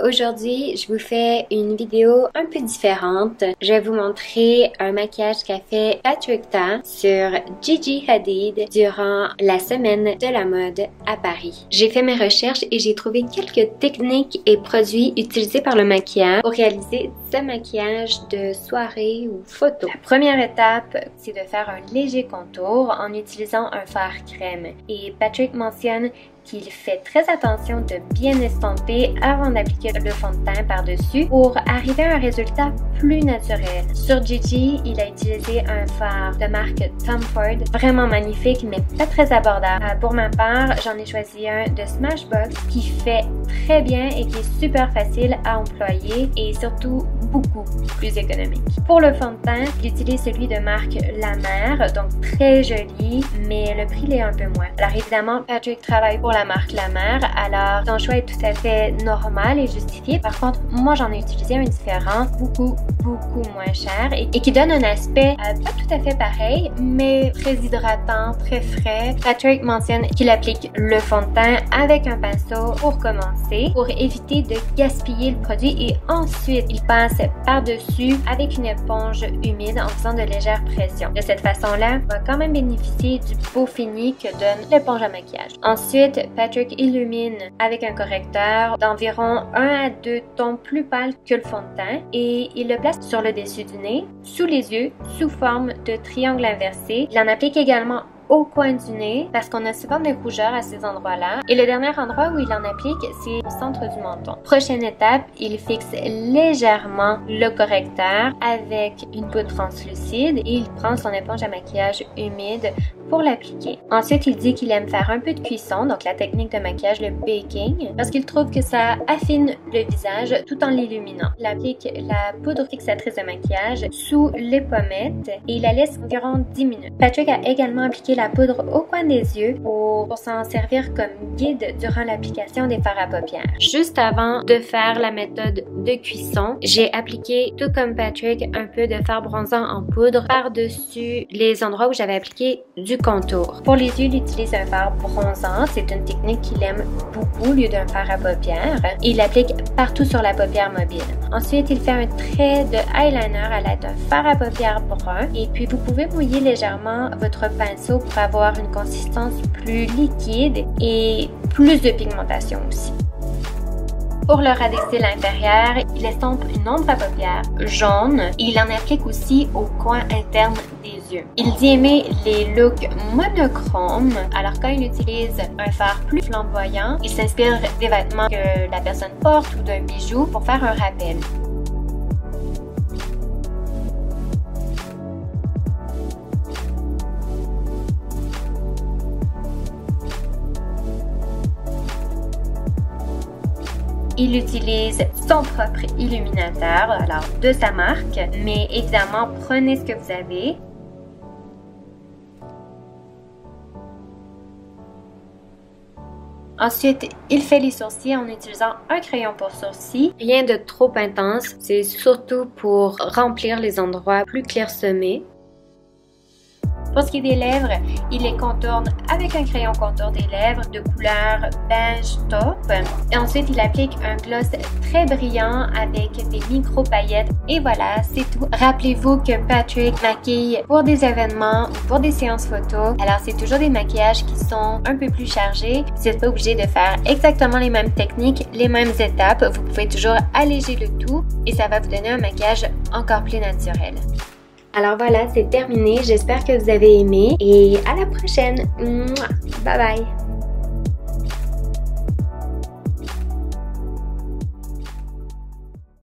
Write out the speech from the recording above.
Aujourd'hui, je vous fais une vidéo un peu différente. Je vais vous montrer un maquillage qu'a fait Patrick sur Gigi Hadid durant la semaine de la mode à Paris. J'ai fait mes recherches et j'ai trouvé quelques techniques et produits utilisés par le maquilleur pour réaliser ce maquillage de soirée ou photo. La première étape, c'est de faire un léger contour en utilisant un fard crème. Et Patrick mentionne qu'il fait très attention de bien estomper avant d'appliquer le fond de teint par-dessus pour arriver à un résultat plus naturel. Sur Gigi, il a utilisé un fard de marque Tom Ford, vraiment magnifique mais pas très abordable. Pour ma part, j'en ai choisi un de Smashbox qui fait très bien et qui est super facile à employer et surtout beaucoup plus économique. Pour le fond de teint, j'utilise celui de marque La Mer, donc très joli, mais le prix l'est un peu moins. Alors évidemment, Patrick travaille pour la marque La Mer, alors son choix est tout à fait normal et justifié. Par contre, moi j'en ai utilisé un différent, beaucoup moins cher et qui donne un aspect pas tout à fait pareil, mais très hydratant, très frais. Patrick mentionne qu'il applique le fond de teint avec un pinceau pour commencer, pour éviter de gaspiller le produit et ensuite il passe par-dessus avec une éponge humide en faisant de légères pressions. De cette façon-là, on va quand même bénéficier du beau fini que donne l'éponge à maquillage. Ensuite, Patrick illumine avec un correcteur d'environ 1 à 2 tons plus pâle que le fond de teint et il le place sur le dessus du nez, sous les yeux, sous forme de triangle inversé. Il en applique également au coin du nez parce qu'on a souvent des rougeurs à ces endroits-là. Et le dernier endroit où il en applique, c'est au centre du menton. Prochaine étape, il fixe légèrement le correcteur avec une poudre translucide et il prend son éponge à maquillage humide pour l'appliquer. Ensuite, il dit qu'il aime faire un peu de cuisson, donc la technique de maquillage, le baking, parce qu'il trouve que ça affine le visage tout en l'illuminant. Il applique la poudre fixatrice de maquillage sous les pommettes et il la laisse environ 10 minutes. Patrick a également appliqué la poudre au coin des yeux pour s'en servir comme guide durant l'application des fards à paupières. Juste avant de faire la méthode de cuisson, j'ai appliqué, tout comme Patrick, un peu de fard bronzant en poudre par-dessus les endroits où j'avais appliqué du contour. Pour les yeux, il utilise un fard bronzant. C'est une technique qu'il aime beaucoup au lieu d'un fard à paupières. Il l'applique partout sur la paupière mobile. Ensuite, il fait un trait de eyeliner à l'aide d'un fard à paupières brun. Et puis, vous pouvez mouiller légèrement votre pinceau pour avoir une consistance plus liquide et plus de pigmentation aussi. Pour le ras des cils inférieur, il estompe une ombre à paupières jaune et il en applique aussi au coin interne des yeux. Il dit aimer les looks monochromes, alors quand il utilise un fard plus flamboyant, il s'inspire des vêtements que la personne porte ou d'un bijou pour faire un rappel. Il utilise son propre illuminateur, alors de sa marque, mais évidemment, prenez ce que vous avez. Ensuite, il fait les sourcils en utilisant un crayon pour sourcils. Rien de trop intense, c'est surtout pour remplir les endroits plus clairsemés. Pour ce qui est des lèvres, il les contourne avec un crayon contour des lèvres de couleur beige taupe. Et ensuite, il applique un gloss très brillant avec des micro-paillettes. Et voilà, c'est tout. Rappelez-vous que Patrick maquille pour des événements ou pour des séances photos. Alors, c'est toujours des maquillages qui sont un peu plus chargés. Vous n'êtes pas obligé de faire exactement les mêmes techniques, les mêmes étapes. Vous pouvez toujours alléger le tout et ça va vous donner un maquillage encore plus naturel. Alors voilà, c'est terminé. J'espère que vous avez aimé et à la prochaine. Bye bye.